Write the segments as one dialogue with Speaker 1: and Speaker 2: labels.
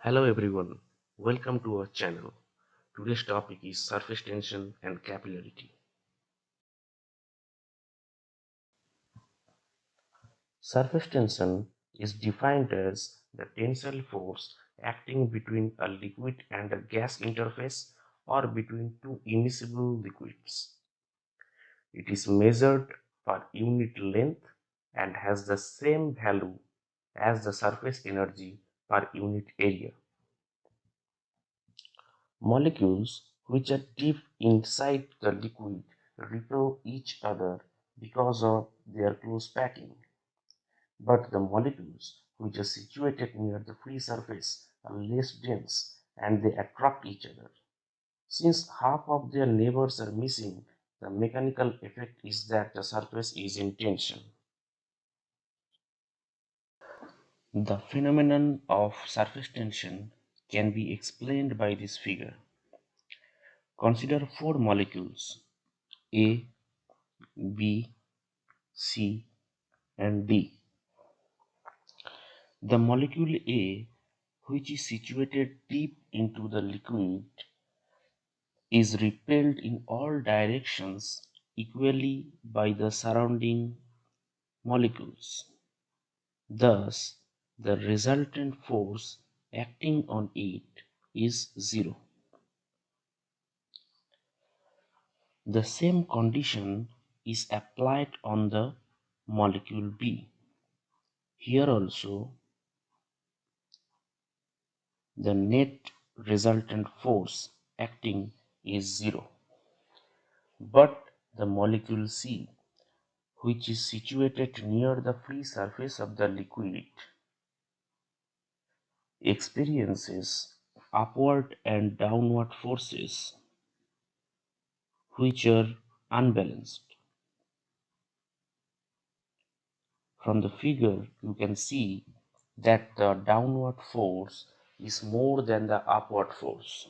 Speaker 1: Hello everyone, welcome to our channel. Today's topic is surface tension and capillarity. Surface tension is defined as the tensile force acting between a liquid and a gas interface or between two immiscible liquids. It is measured per unit length and has the same value as the surface energy per unit area. Molecules which are deep inside the liquid repel each other because of their close packing, but the molecules which are situated near the free surface are less dense and they attract each other. Since half of their neighbors are missing, the mechanical effect is that the surface is in tension. The phenomenon of surface tension can be explained by this figure. Consider four molecules A, B, C, and D. The molecule A, which is situated deep into the liquid, is repelled in all directions equally by the surrounding molecules. Thus, the resultant force acting on it is zero. The same condition is applied on the molecule B. Here also, the net resultant force acting is zero. But the molecule C, which is situated near the free surface of the liquid, experiences upward and downward forces which are unbalanced. From the figure, you can see that the downward force is more than the upward force.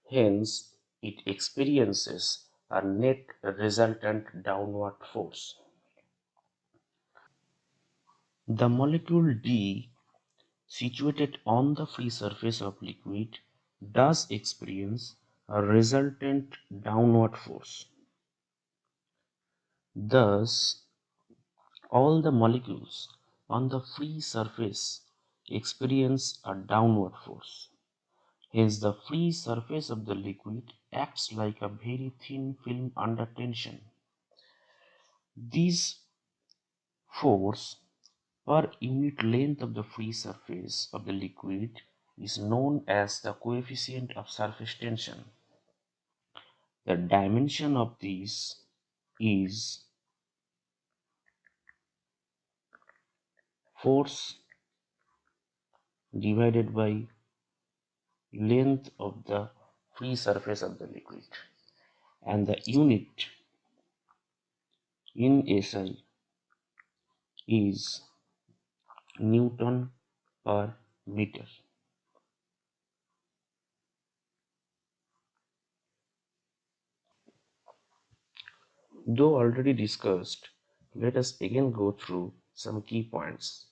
Speaker 1: Hence, it experiences a net resultant downward force. The molecule D, situated on the free surface of liquid, does experience a resultant downward force. Thus, all the molecules on the free surface experience a downward force. Hence, the free surface of the liquid acts like a very thin film under tension. This force per unit length of the free surface of the liquid is known as the coefficient of surface tension. The dimension of this is force divided by length of the free surface of the liquid, and the unit in SI is Newton per meter. Though already discussed, let us again go through some key points.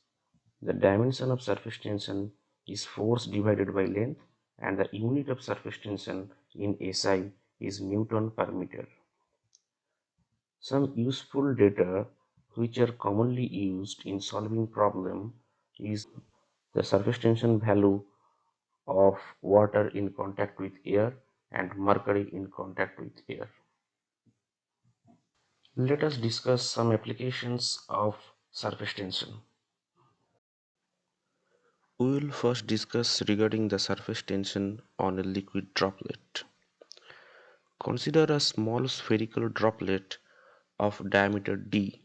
Speaker 1: The dimension of surface tension is force divided by length, and the unit of surface tension in SI is Newton per meter. Some useful data which are commonly used in solving problem is the surface tension value of water in contact with air and mercury in contact with air. Let us discuss some applications of surface tension. We will first discuss regarding the surface tension on a liquid droplet. Consider a small spherical droplet of diameter d.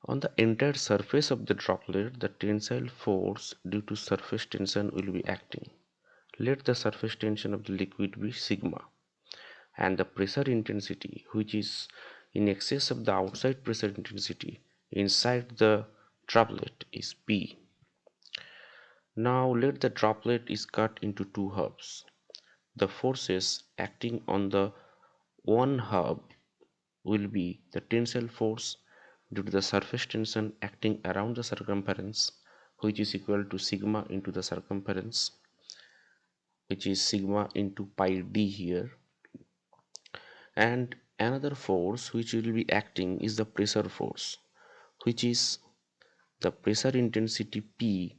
Speaker 1: On the entire surface of the droplet, the tensile force due to surface tension will be acting. Let the surface tension of the liquid be sigma, and the pressure intensity, which is in excess of the outside pressure intensity inside the droplet, is P. Now let the droplet is cut into two halves. The forces acting on the one half will be the tensile force due to the surface tension acting around the circumference, which is equal to sigma into the circumference, which is sigma into pi d here. And another force which will be acting is the pressure force, which is the pressure intensity P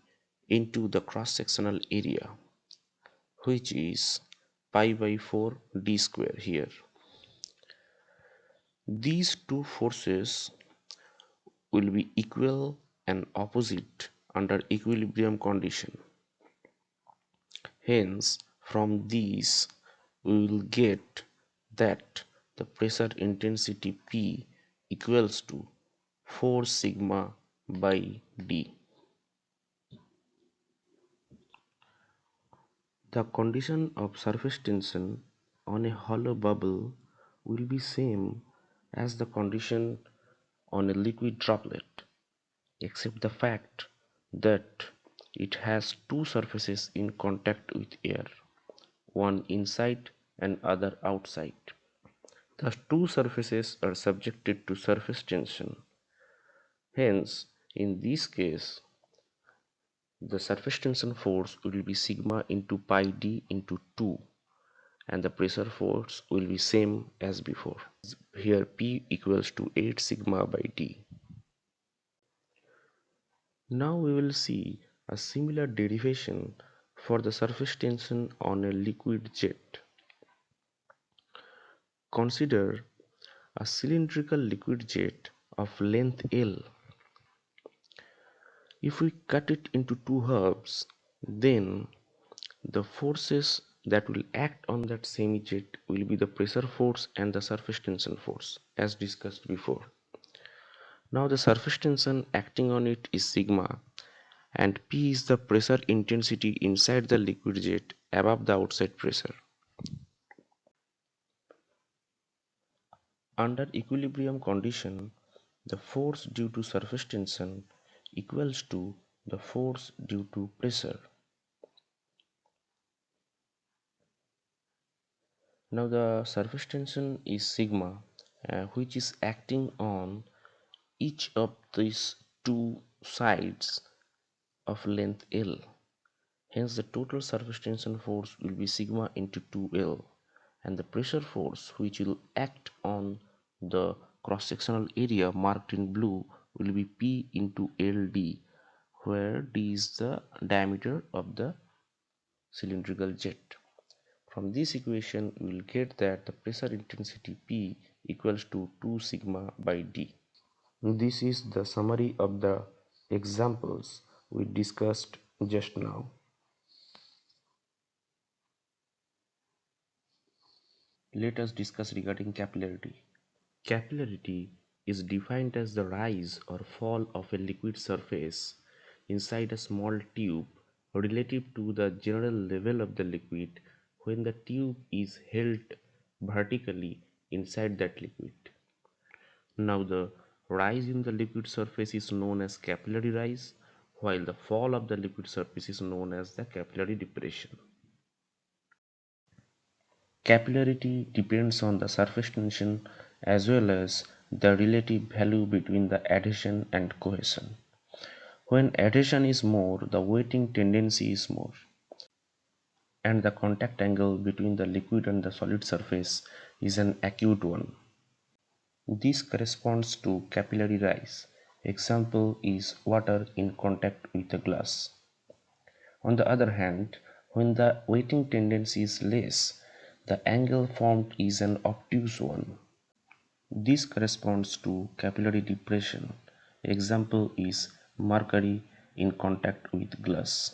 Speaker 1: into the cross-sectional area, which is pi by 4 d square here. These two forces will be equal and opposite under equilibrium condition. Hence, from these we will get that the pressure intensity P equals to 4 sigma by d. The condition of surface tension on a hollow bubble will be same as the condition on a liquid droplet, except the fact that it has two surfaces in contact with air, one inside and other outside. The two surfaces are subjected to surface tension. Hence, in this case, the surface tension force will be sigma into pi d into 2, and the pressure force will be same as before. Here P equals to 8 sigma by d. Now we will see a similar derivation for the surface tension on a liquid jet. Consider a cylindrical liquid jet of length L. If we cut it into two halves, then the forces that will act on that semi-jet will be the pressure force and the surface tension force, as discussed before. Now the surface tension acting on it is sigma, and P is the pressure intensity inside the liquid jet above the outside pressure. Under equilibrium condition, the force due to surface tension equals to the force due to pressure. Now the surface tension is sigma, which is acting on each of these two sides of length L. Hence the total surface tension force will be sigma into 2L, and the pressure force which will act on the cross-sectional area marked in blue will be P into LD, where D is the diameter of the cylindrical jet. From this equation we will get that the pressure intensity P equals to 2 sigma by D. This is the summary of the examples we discussed just now. Let us discuss regarding capillarity. Capillarity is defined as the rise or fall of a liquid surface inside a small tube relative to the general level of the liquid when the tube is held vertically inside that liquid. Now the rise in the liquid surface is known as capillary rise, while the fall of the liquid surface is known as the capillary depression. Capillarity depends on the surface tension as well as the relative value between the adhesion and cohesion. When adhesion is more, the wetting tendency is more, and the contact angle between the liquid and the solid surface is an acute one. This corresponds to capillary rise. Example is water in contact with a glass. On the other hand, when the wetting tendency is less, the angle formed is an obtuse one. This corresponds to capillary depression. Example is mercury in contact with glass.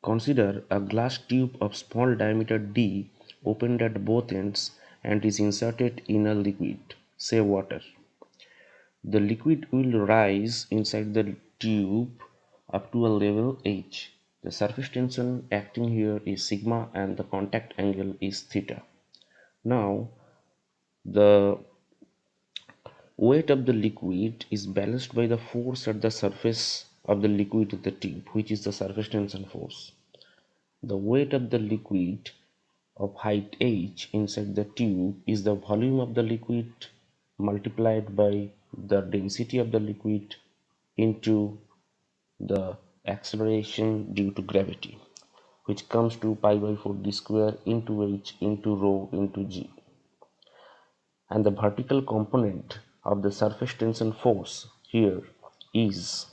Speaker 1: Consider a glass tube of small diameter d opened at both ends and is inserted in a liquid, say water. The liquid will rise inside the tube up to a level h. The surface tension acting here is sigma and the contact angle is theta. Now, the weight of the liquid is balanced by the force at the surface of the liquid of the tube, which is the surface tension force. The weight of the liquid of height h inside the tube is the volume of the liquid multiplied by the density of the liquid into the acceleration due to gravity, which comes to pi by 4 d square into h into rho into g. And the vertical component of the surface tension force here is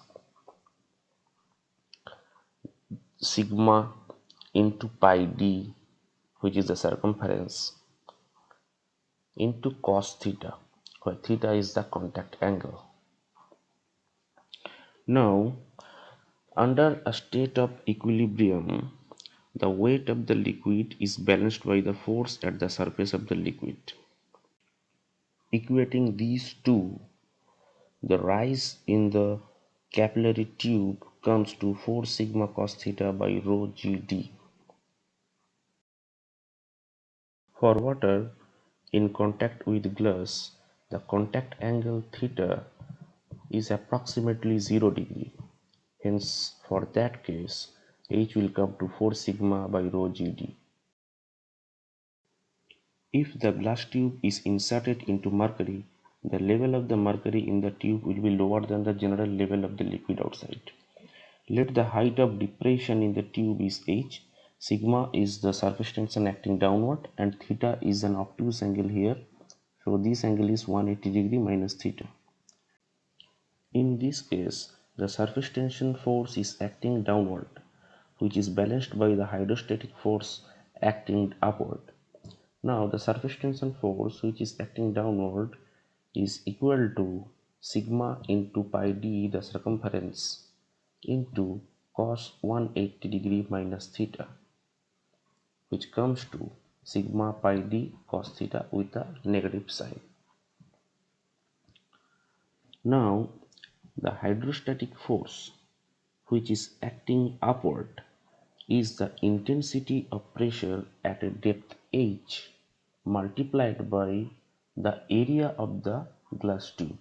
Speaker 1: sigma into pi d, which is the circumference, into cos theta, where theta is the contact angle. Now, under a state of equilibrium, the weight of the liquid is balanced by the force at the surface of the liquid. Equating these two, the rise in the capillary tube comes to 4 sigma cos theta by rho gd. For water in contact with glass, the contact angle theta is approximately 0 degree. Hence, for that case, H will come to 4 sigma by rho gd. If the glass tube is inserted into mercury, the level of the mercury in the tube will be lower than the general level of the liquid outside. Let the height of depression in the tube is h, sigma is the surface tension acting downward, and theta is an obtuse angle here. So this angle is 180 degree minus theta. In this case, the surface tension force is acting downward, which is balanced by the hydrostatic force acting upward. Now the surface tension force, which is acting downward, is equal to sigma into pi d, the circumference, into cos 180 degree minus theta, which comes to sigma pi d cos theta with a negative sign. Now the hydrostatic force, which is acting upward, is the intensity of pressure at a depth h multiplied by the area of the glass tube.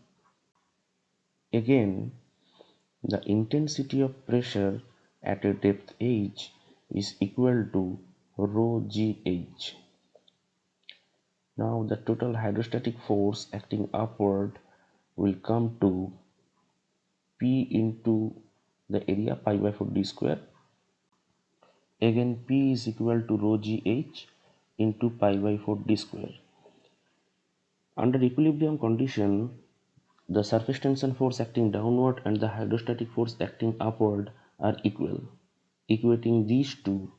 Speaker 1: Again, the intensity of pressure at a depth h is equal to rho gh. Now the total hydrostatic force acting upward will come to P into the area pi by 4 d square. Again, P is equal to rho gh into pi by 4 d square. Under equilibrium condition, the surface tension force acting downward and the hydrostatic force acting upward are equal. Equating these two,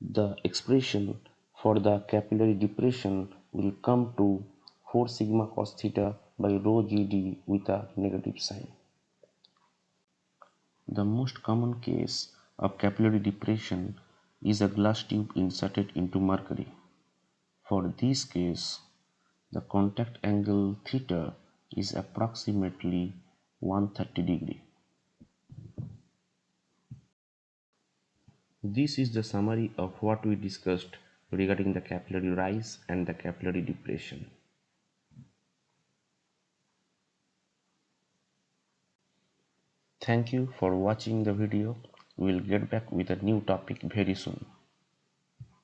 Speaker 1: the expression for the capillary depression will come to 4 sigma cos theta by rho gd with a negative sign. The most common case of capillary depression is a glass tube inserted into mercury. For this case, the contact angle theta is approximately 130 degree. This is the summary of what we discussed regarding the capillary rise and the capillary depression. Thank you for watching the video. We will get back with a new topic very soon.